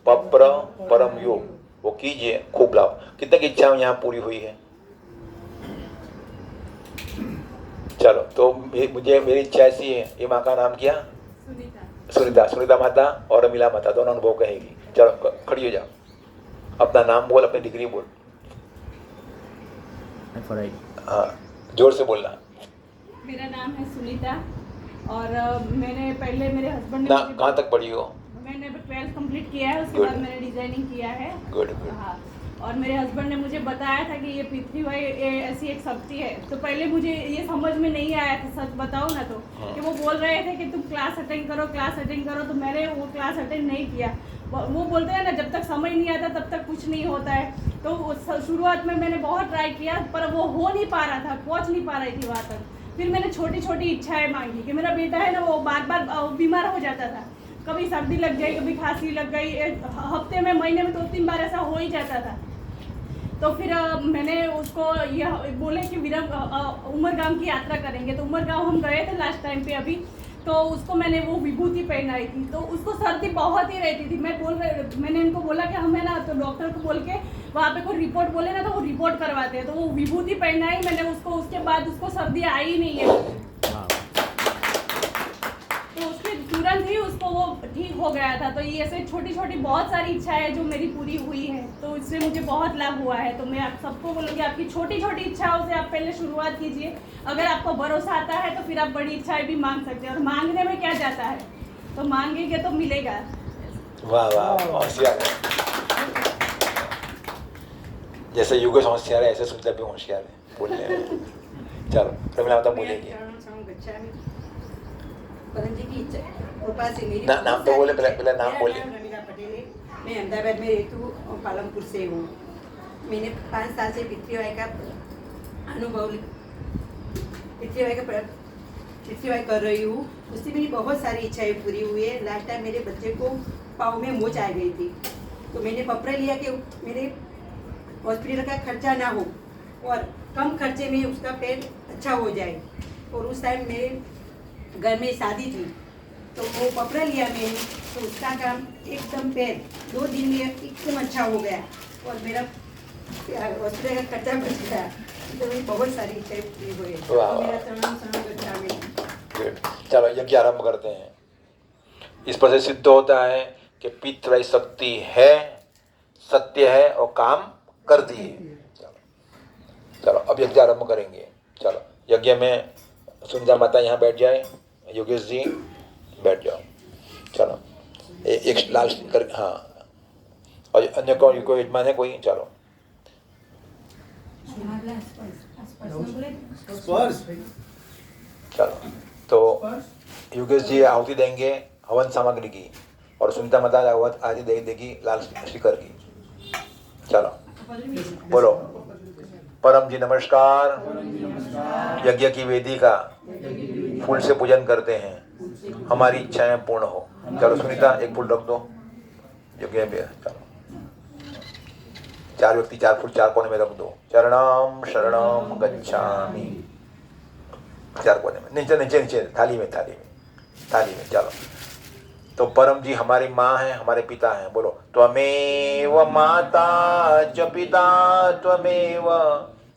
पप्र, परम योग, वो कीजिए, खूब लाभ। कितने की इच्छा यहाँ पूरी हुई है? चलो, तो मुझे मेरी इच्छा ऐसी है, ये माँ का नाम क्या? सुनीता। सुनीता माता और अमिला माता दोनों अनुभव कहेगी। चलो खड़ी हो जाओ, अपना नाम बोल, अपनी डिग्री बोल। हाँ, जोर से बोलना। मेरा नाम है सुनीता और मैंने पहले मेरे हस्बैंड ने ना कहाँ तक पढ़ी हो? मैंने 12th कंप्लीट किया है, उसके Good. बाद मैंने डिजाइनिंग किया है। गुड। हाँ, और मेरे हस्बैंड ने मुझे बताया था कि ये पृथ्वी भाई ऐसी एक शक्ति है। तो पहले मुझे ये समझ में नहीं आया था, सच बताओ ना, तो कि वो बोल रहे थे कि तुम क्लास अटेंड करो, क्लास अटेंड करो, तो मैंने वो क्लास अटेंड नहीं किया। वो बोलते हैं ना, जब तक समझ नहीं आता तब तक कुछ नहीं होता है। तो शुरुआत में मैंने बहुत ट्राई किया, पर वो हो नहीं पा रहा था, पहुँच नहीं पा रही थी वहाँ तक। फिर मैंने छोटी छोटी इच्छाएं मांगी कि मेरा बेटा है ना, वो बार बार बीमार हो जाता था, कभी सर्दी लग गई, कभी खांसी लग गई, हफ्ते में, महीने में 2-3 बार ऐसा हो ही जाता था। तो फिर मैंने उसको यह बोले कि उमरगाम की यात्रा करेंगे। तो उमरगाम हम गए थे लास्ट टाइम पे अभी, तो उसको मैंने वो विभूति पहनाई थी। तो उसको सर्दी बहुत ही रहती थी। मैंने इनको बोला कि हमें ना, तो डॉक्टर को बोल के वहाँ पे कोई रिपोर्ट बोले ना, तो वो रिपोर्ट करवाते हैं। तो वो विभूति पहनाई मैंने उसको, उसके बाद उसको सर्दी आई ही नहीं है। तो उसके तुरंत ही उसको वो ठीक हो गया था। तो ये ऐसे छोटी छोटी बहुत सारी इच्छाएं जो मेरी पूरी हुई है, तो इससे मुझे बहुत लाभ हुआ है। तो मैं आप सबको बोलूँगी, आपकी छोटी छोटी इच्छाओं से आप पहले शुरुआत कीजिए। अगर आपको भरोसा आता है तो फिर आप बड़ी इच्छाएं भी मांग सकते हैं। और मांगने में क्या जाता है, तो मांगेंगे तो मिलेगा। वाह वाह, होशियार है। जैसे योगेश होशियार है, ऐसे सुनते भी होशियार है बोलने में। चलो रमीला माता बोलेगी। परम जी की इच्छा कृपा से मेरी नाम तो बोले, पहले नाम बोलिए। रमीला पटेल है, मैं अहमदाबाद में रहती हूँ और पालमपुर से हूँ। मैंने 5 साल से पितृवाय का अनुभव, पितृवाय कर रही हूँ। उससे मेरी बहुत सारी इच्छाएं पूरी हुई है। लास्ट टाइम मेरे बच्चे को पाँव में मोच आ गई थी, तो मैंने पपरा लिया कि मेरे हॉस्पिटल का खर्चा ना हो और कम खर्चे में उसका पेट अच्छा हो जाए। और उस टाइम मेरे घर में शादी थी, तो वो पपड़ा लिया मैंने, तो उसका काम एकदम पैर 2 दिन में एकदम अच्छा हो गया और मेरा हॉस्पिटल का खर्चा बच गया। तो मेरी बहुत सारी इच्छाएं पूरी हुई। मेरा शरणम गच्छामि। चलो यज्ञ आरंभ करते हैं। इस पर से सिद्ध होता है कि पितृवाई शक्ति है, सत्य है और काम करती है। चलो अब यज्ञ आरंभ करेंगे। चलो यज्ञ में सुनीता माता यहाँ बैठ जाए, योगेश जी बैठ जाओ। चलो एक लाल कर, हाँ, और अन्य कोई यजमान है कोई? चलो चलो, तो योगेश जी आहुति देंगे हवन सामग्री की और सुनीता माता आहुति देगी लाल शिखर की। चलो बोलो। परम जी नमस्कार। यज्ञ की वेदी का फूल से पूजन करते हैं, हमारी इच्छाएं पूर्ण हो। चलो सुनीता एक फूल रख दो यज्ञ में। चलो 4 व्यक्ति 4 फूल 4 कोने में रख दो। चरणम शरणम गच्छामि। 4 कोने में, नीचे नीचे नीचे थाली में चलो। तो परम जी हमारी माँ है, हमारे पिता हैं। बोलो त्वमेव माता च पिता त्वमेव,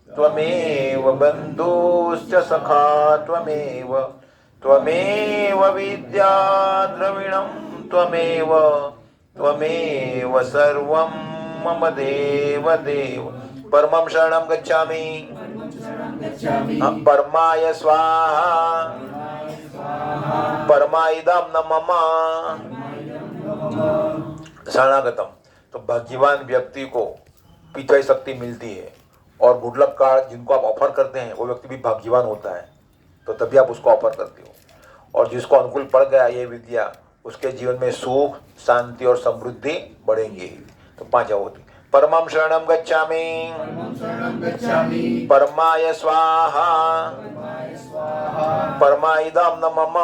त्वमेव बन्धुश्च सखा त्वमेव, त्वमेव विद्या द्रविणं त्वमेव, त्वमेव सर्वं मम देव देव। परमं शरणं गच्छामि, परमाय स्वाहा, परमाइदम न मम शरणागतम। तो भाग्यवान व्यक्ति को पितृवाई शक्ति मिलती है और गुडलक कार्ड जिनको आप ऑफर करते हैं वो व्यक्ति भी भाग्यवान होता है, तो तभी आप उसको ऑफर करते हो। और जिसको अनुकूल पड़ गया ये विद्या, उसके जीवन में सुख, शांति और समृद्धि बढ़ेंगी। तो 5 आहुति। परमं शरणं गच्छामि, परमाय स्वाहा, परमाइदं न मम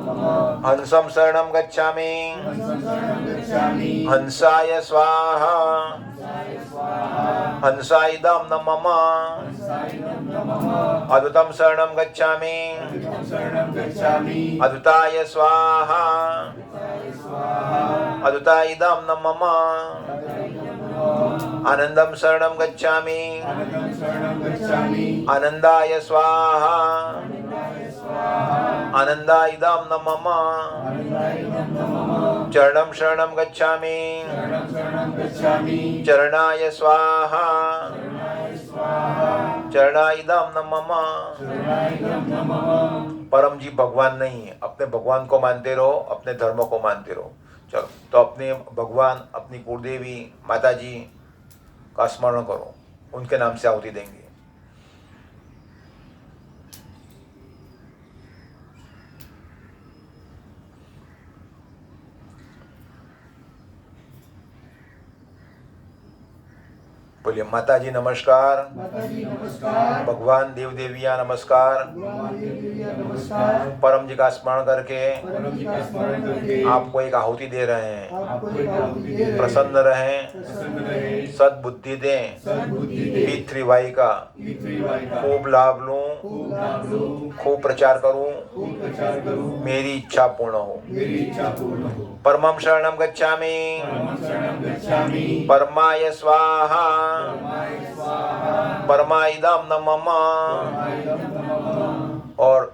हंसं शरणं गच्छामि हंसाय स्वाहा हंसाइदं न मम अद्भुतं शरणं गच्छामि अद्भुताय स्वाहा अद्भुताइदं न मम आनंदं शरणं गच्छामि आनंदाय स्वाहा आनंदाइदं न मम चरणं शरणं गच्छामि चरणाय स्वाहा चरणाइदं न मम। परम जी भगवान नहीं है, अपने भगवान को मानते रहो, अपने धर्म को मानते रहो। चलो, तो अपने भगवान, अपनी कुलदेवी माता जी का स्मरण करो, उनके नाम से आहुति देंगे। बोलिए माता जी नमस्कार, भगवान देव देविया नमस्कार। परम जी का स्मरण करके आपको एक आहुति दे रहे हैं। प्रसन्न रहें, सद्बुद्धि दें, पितृवाई का खूब लाभ लूं, खूब प्रचार करूं, मेरी इच्छा पूर्ण हो। परमं शरणं गच्छामि परमाय स्वाहा परमाइदं न मम। और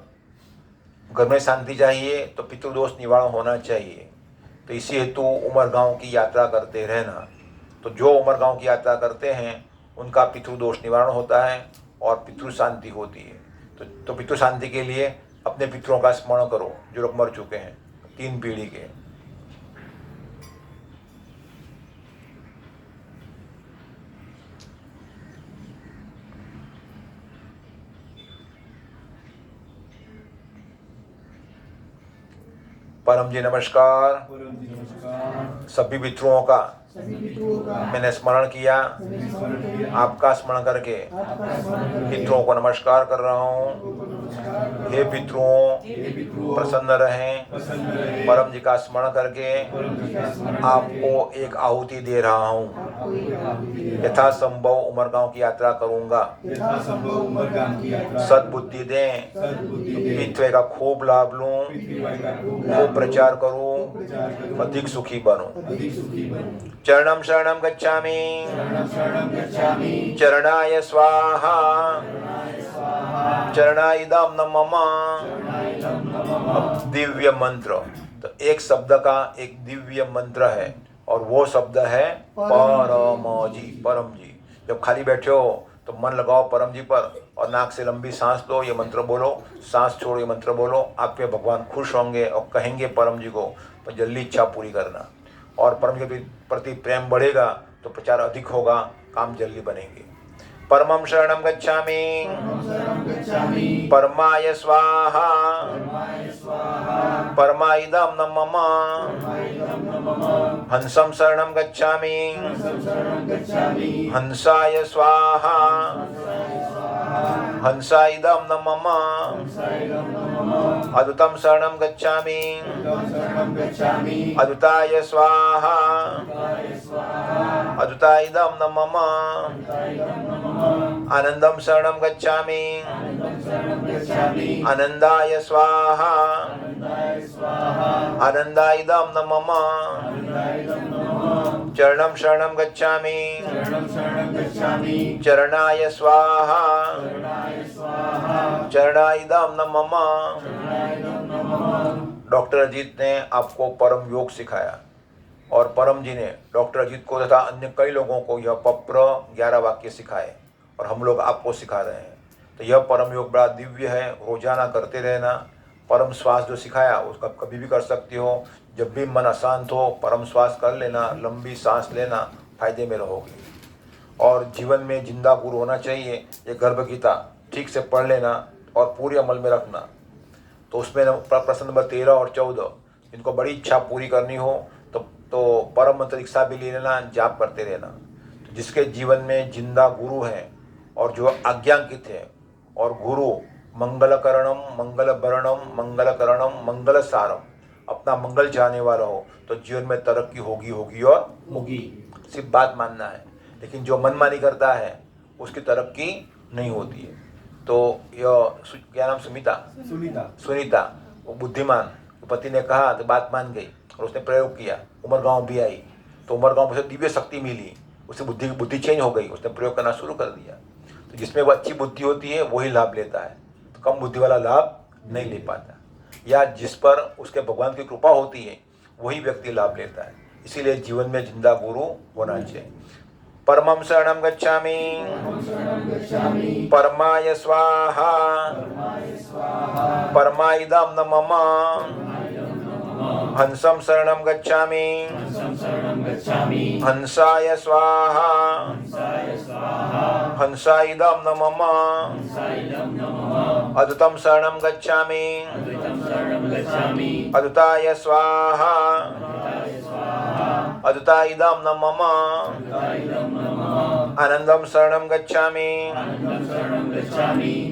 घर में शांति चाहिए तो पितृदोष निवारण होना चाहिए। तो इसी हेतु उमरगांव की यात्रा करते रहना। तो जो उमरगांव की यात्रा करते हैं उनका पितृदोष निवारण होता है और पितृ शांति होती है। तो पितृ शांति के लिए अपने पितरों का स्मरण करो जो लोग मर चुके हैं 3 पीढ़ी के। परम जी नमस्कार। सभी पितरों का मैंने स्मरण किया, आपका स्मरण करके पितरों को नमस्कार कर रहा हूँ। हे पितरों प्रसन्न रहें, परम जी का स्मरण करके आपको एक आहुति दे रहा हूँ। यथा संभव उमरगांव की यात्रा करूँगा। सद्बुद्धि दें, पितृ का खूब लाभ लूँ, खूब प्रचार करूँ, अधिक सुखी बनूं। चरणं शरणं गच्छामि चरणाय स्वाहा चरणाइदं न मम। दिव्य मंत्र, तो एक शब्द का एक दिव्य मंत्र है और वो शब्द है परम जी। परम जी, जब खाली बैठे हो तो मन लगाओ परम जी पर और नाक से लंबी सांस लो, ये मंत्र बोलो, सांस छोड़ो, ये मंत्र बोलो। आपके भगवान खुश होंगे और कहेंगे परम जी को तो जल्दी इच्छा पूरी करना। और परम जी के प्रति प्रेम बढ़ेगा तो प्रचार अधिक होगा, काम जल्दी बनेंगे। परमं शरणं गच्छामि परमाय स्वाहा परमाइदं न मम। हंसं शरणं गच्छामि हंसाय स्वाहा हंसाइदं न मम। अद्भुतं शरणं गच्छामि अद्भुताय स्वाहा अद्भुताइदं न मम। आनंदं शरणं गच्छामि आनंदाय स्वाहा आनंदाइदं न मम। चरणं शरणं गच्छामि चरणाय स्वाहा चरणाइदं न मम। डॉक्टर अजीत ने आपको परम योग सिखाया और परम जी ने डॉक्टर अजीत को तथा अन्य कई लोगों को यह पत्र 11 वाक्य सिखाए और हम लोग आपको सिखा रहे हैं। तो यह परम योग बड़ा दिव्य है, रोजाना करते रहना। परम श्वास जो सिखाया उसका कभी भी कर सकते हो। जब भी मन अशांत हो परम श्वास कर लेना, लंबी सांस लेना, फायदे में रहोगे। और जीवन में जिंदा गुरु होना चाहिए। ये गर्भ गीता ठीक से पढ़ लेना और पूरे अमल में रखना। तो उसमें प्रश्न नंबर 13 और 14 जिनको बड़ी इच्छा पूरी करनी हो तो परम मंत्र दीक्षा भी ले लेना, जाप करते रहना। तो जिसके जीवन में जिंदा गुरु हैं और जो आज्ञांकित है और गुरु मंगलकरणम मंगलभरणम मंगलकरणम मंगलसारम, अपना मंगल चाहने वाला हो तो जीवन में तरक्की होगी होगी और होगी। सिर्फ बात मानना है, लेकिन जो मनमानी करता है उसकी तरक्की नहीं होती है। तो यह क्या नाम, सुनीता वो बुद्धिमान पति ने कहा तो बात मान गई और उसने प्रयोग किया, उमरगांव भी आई तो उमरगांव में उसे दिव्य शक्ति मिली, उससे बुद्धि चेंज हो गई, उसने प्रयोग करना शुरू कर दिया। तो जिसमें वो अच्छी बुद्धि होती है वही लाभ लेता है, तो कम बुद्धि वाला लाभ नहीं ले पाता, या जिस पर उसके भगवान की कृपा होती है वही व्यक्ति लाभ लेता है। इसीलिए जीवन में जिंदा गुरु होना चाहिए। परमं शरणं गच्छामि परमाय स्वाहा परमाइदं न मम हंसं शरणं गच्छामि हंसाय स्वाहा हंसाइदं न मम अद्वैतं शरणं गच्छामि अद्वैताय स्वाहा अद्वैताइदं न मम आनंदं शरणं गच्छामि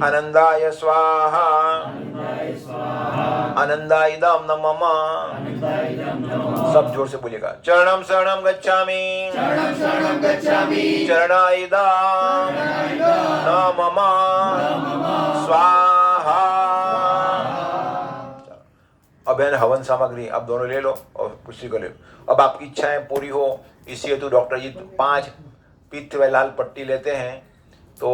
आनंदाय स्वाहा आनंदाइदं न मम। सब जोर से बोलिएगा। चरणं शरणं गच्छामि चरणाइदं न मम स्वाहा। अब है हवन सामग्री आप दोनों ले लो और कुर्सी को ले लो। अब आपकी इच्छाएं पूरी हो इसी हेतु डॉक्टर जी 5 पित्त व लाल पट्टी लेते हैं। तो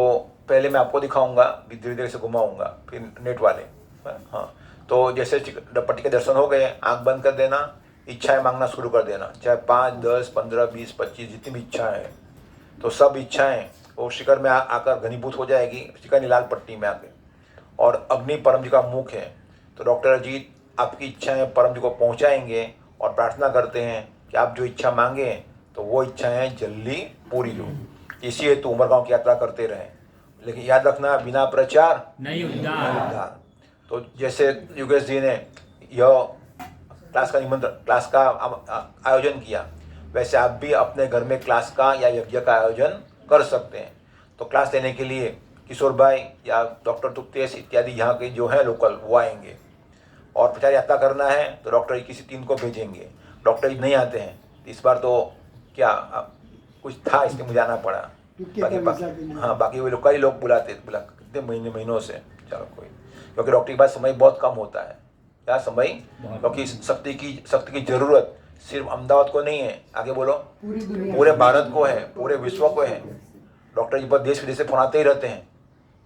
पहले मैं आपको दिखाऊंगा, धीरे धीरे से घुमाऊंगा, फिर नेट वाले। हाँ, तो जैसे पट्टी के दर्शन हो गए, आंख बंद कर देना, इच्छाएं मांगना शुरू कर देना, चाहे 5, 10, 15, 20, 25 जितनी भी इच्छाएं हैं, तो सब इच्छाएं वो शिखर में आकर घनीभूत हो जाएगी, शिखर लाल पट्टी में आके। और अग्नि परम जी का मुख है, तो डॉक्टर अजीत आपकी इच्छाएं परम जी को पहुंचाएंगे और प्रार्थना करते हैं कि आप जो इच्छा मांगे तो वो इच्छाएं जल्दी पूरी हो। इसी हेतु उमरगांव की यात्रा करते रहें, लेकिन याद रखना बिना प्रचार नहीं उद्धार। तो जैसे योगेश जी ने यह क्लास का आयोजन किया, वैसे आप भी अपने घर में क्लास का या यज्ञ का आयोजन कर सकते हैं। तो क्लास लेने के लिए किशोर भाई या डॉक्टर तुप्तेश इत्यादि यहाँ के जो है लोकल वो आएंगे। और प्रचार यात्रा करना है तो डॉक्टर किसी टीम को भेजेंगे। डॉक्टर नहीं आते हैं, इस बार तो क्या कुछ था इसलिए मुझे आना पड़ा। बाकी वो लोग कई लोग बुलाते कितने महीनों से। चलो कोई, क्योंकि डॉक्टर के पास समय बहुत कम होता है। क्या समय, क्योंकि शक्ति की जरूरत सिर्फ अहमदाबाद को नहीं है, आगे बोलो, पूरे भारत को है, पूरे विश्व को है। डॉक्टर जी पर देश विदेश से फोन आते ही रहते हैं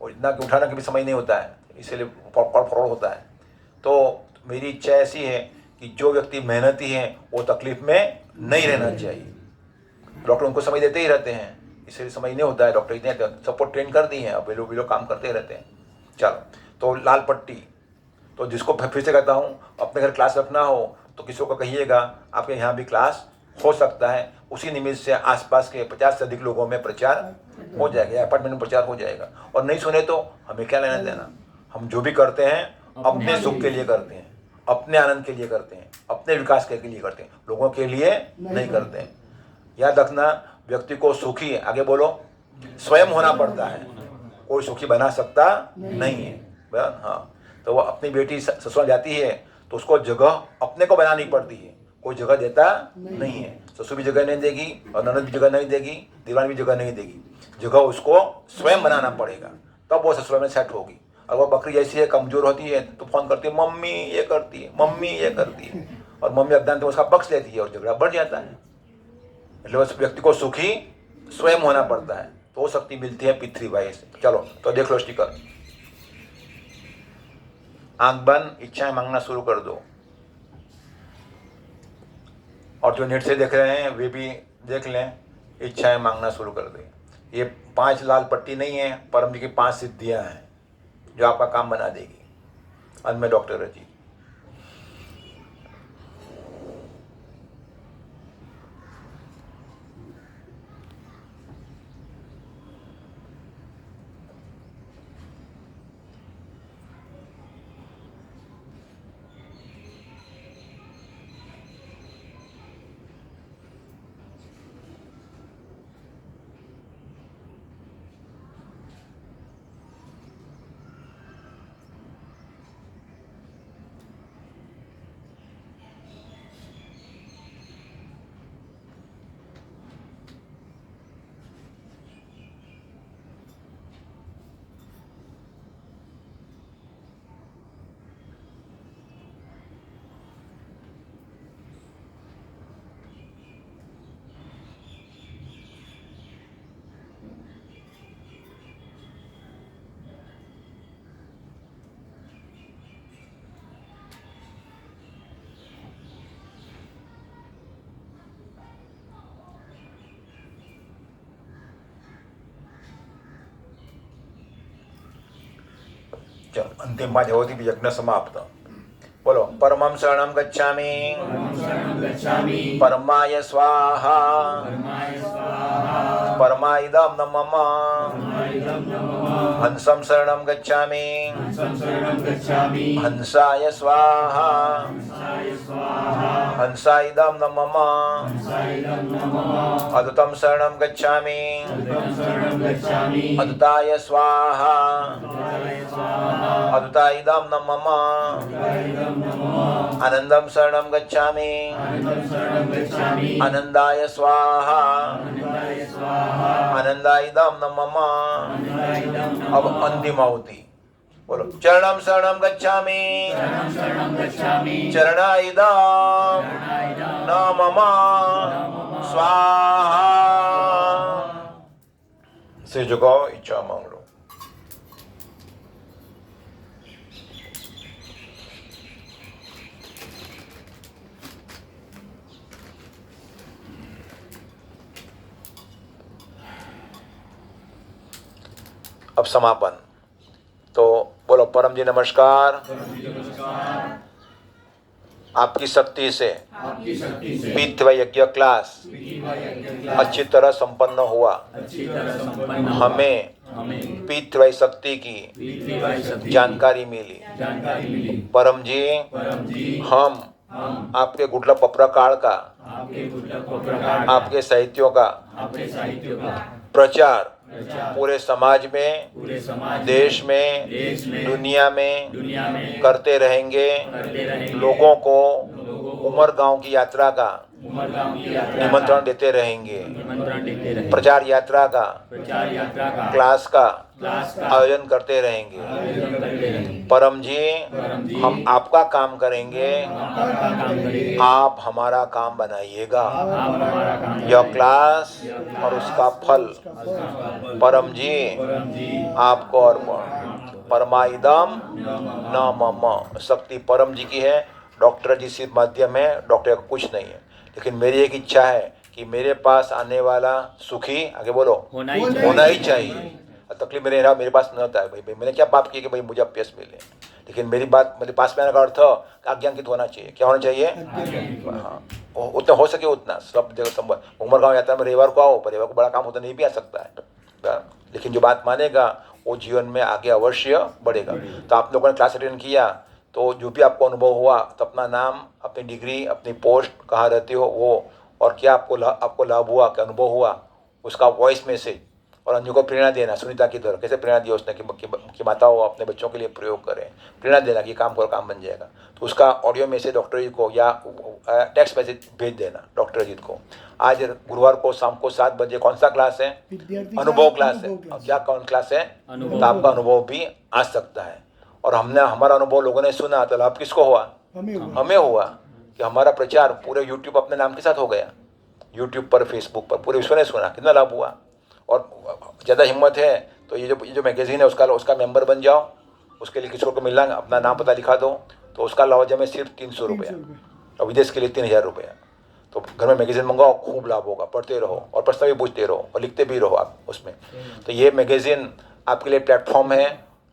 और इतना कि उठाने का भी समय नहीं होता है, इसलिए फॉरवर्ड होता है। तो मेरी इच्छा ऐसी है कि जो व्यक्ति मेहनती है वो तकलीफ में नहीं रहना चाहिए। डॉक्टर उनको समय देते ही रहते हैं, इसलिए समय नहीं होता है। डॉक्टर इतने सबको ट्रेन कर दी हैं, अब वे लोग काम करते रहते हैं। चलो, तो लाल पट्टी, तो जिसको फिर से कहता हूँ, अपने घर क्लास रखना हो तो किसी को कहिएगा, आपके यहाँ भी क्लास हो सकता है। उसी निमित्त से आसपास के 50 से अधिक लोगों में प्रचार हो जाएगा, अपार्टमेंट में प्रचार हो जाएगा। और नहीं सुने तो हमें क्या लेना देना, हम जो भी करते हैं अपने सुख के लिए करते हैं, अपने आनंद के लिए करते हैं, अपने विकास के लिए करते हैं, लोगों के लिए नहीं करते हैं। याद रखना, व्यक्ति को सुखी, आगे बोलो, स्वयं होना पड़ता है, कोई सुखी बना सकता नहीं है। हाँ, तो वो अपनी बेटी ससुराल जाती है तो उसको जगह अपने को बनानी पड़ती है, कोई जगह देता नहीं है। ससुर भी जगह नहीं देगी और ननद भी जगह नहीं देगी, दीवान भी जगह नहीं देगी, जगह उसको स्वयं बनाना पड़ेगा, तब वो ससुराल में सेट होगी। और वो बकरी जैसी है, कमजोर होती है तो फोन करती है, मम्मी ये करती है, मम्मी ये करती है, और मम्मी अज्ञान तो उसका पक्ष लेती है और झगड़ा बढ़ जाता है। मतलब उस व्यक्ति को सुखी स्वयं होना पड़ता है, तो शक्ति मिलती है पितृभाई से। चलो, तो देख लो स्टिकर, आंख बंद, इच्छाएं मांगना शुरू कर दो। और जो नेट से देख रहे हैं वे भी देख लें, इच्छाएं मांगना शुरू कर दें। ये 5 लाल पट्टी नहीं है, परम जी की 5 सिद्धियां हैं जो आपका काम बना देगी। अंत में डॉक्टर अजीत। चलो अंतिम बात होती भी यज्ञ समाप्त. बोलो परमं शरणं गच्छामि परमाय स्वाहा परमाइदं न मम हंसं शरणं गच्छामि हंसाय स्वाहा हंसाइदं न मम अदुतं शरणं गच्छामि अदुताय स्वाहा अदुताइदं न मम आनंदं शरणं गच्छामि आनंदाय स्वाहा आनंदाइदं न मम. अब अंतिम आहुति बोलो चरणं शरणं गच्छामि चरणाइदं न मम स्वाहा. सिर झुकाओ, इच्छा मांग लो. अब समापन. तो बोलो परम जी नमस्कार. आपकी शक्ति से पीतृ यज्ञ क्लास अच्छी तरह संपन्न हुआ. हमें पीतृ शक्ति की जानकारी मिली. परम जी हम आपके गुटला पपरा काल का आपके साहित्यों का प्रचार पूरे समाज में देश में दुनिया में करते रहेंगे. लोगों को उमर गांव की यात्रा का निमंत्रण देते रहेंगे. प्रचार यात्रा का क्लास का आयोजन करते रहेंगे. परम जी हम आपका काम करेंगे, आप हमारा काम बनाइएगा. यह क्लास और उसका फल परम जी आपको अर्पण. परमाइदम न मम. शक्ति परम जी की है, डॉक्टर जी सिर्फ माध्यम है, डॉक्टर का कुछ नहीं है. लेकिन मेरी एक इच्छा है कि मेरे पास आने वाला सुखी, आगे बोलो, होना ही चाहिए. तकलीफ मेरे पास न होता है. भाई मैंने क्या पाप किया कि भाई मुझे अभ्यास मिले. लेकिन मेरे पास में आने का अर्थ आज्ञांकित होना चाहिए. क्या होना चाहिए? हाँ, उतना हो सके उतना सब जगह संभव. उमर गाँव यात्रा में रविवार को आओ, पर रविवार को बड़ा काम होता नहीं भी आ सकता है. लेकिन जो बात मानेगा वो जीवन में आगे अवश्य बढ़ेगा. तो आप लोगों ने क्लास अटेंड किया, तो जो भी आपको अनुभव हुआ तो अपना नाम, अपनी डिग्री, अपनी पोस्ट, कहाँ रहते हो वो, और क्या आपको लाभ हुआ, क्या अनुभव हुआ, उसका वॉइस मैसेज, और अन्यों को प्रेरणा देना. सुनीता की तरह कैसे प्रेरणा दी उसने कि माताओं अपने बच्चों के लिए प्रयोग करें. प्रेरणा देना कि काम करो, काम बन जाएगा. तो उसका ऑडियो मैसेज डॉक्टर जी को या टेक्स्ट मैसेज भेज देना डॉक्टर जी को. आज गुरुवार को शाम को 7 बजे कौन सा क्लास है? अनुभव क्लास है. क्या कौन क्लास है? तो आपका अनुभव भी आ सकता है. और हमारा अनुभव लोगों ने सुना तो लाभ किसको हुआ? हमें हुआ कि हमारा प्रचार पूरे यूट्यूब अपने नाम के साथ हो गया. यूट्यूब पर, फेसबुक पर पूरे विश्व ने सुना. कितना लाभ हुआ. और ज़्यादा हिम्मत है तो ये जो मैगज़ीन है उसका मेंबर बन जाओ. उसके लिए किसी को मिलना, अपना नाम पता लिखा दो, तो उसका लवाजम है सिर्फ 300 रुपया, और विदेश के लिए 3000 रुपया. तो घर में मैगज़ीन मंगाओ, खूब लाभ होगा. पढ़ते रहो और प्रश्न भी पूछते रहो और लिखते भी रहो आप उसमें. तो ये मैगज़ीन आपके लिए प्लेटफॉर्म है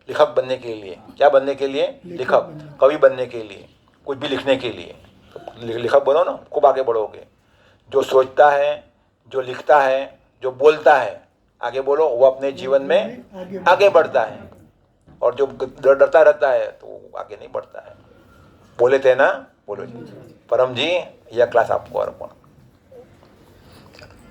लेखक बनने के लिए. क्या बनने के लिए? लेखक, कवि बनने के लिए, कुछ भी लिखने के लिए. तो लेखक बनो ना, खूब आगे बढ़ोगे. जो सोचता है, जो लिखता है, जो बोलता है, आगे बोलो, वो अपने जीवन में आगे बढ़ता है. और जो डरता रहता है तो वो आगे नहीं बढ़ता है. बोले थे ना, बोलो जी. परम जी यह क्लास आपको अर्पण.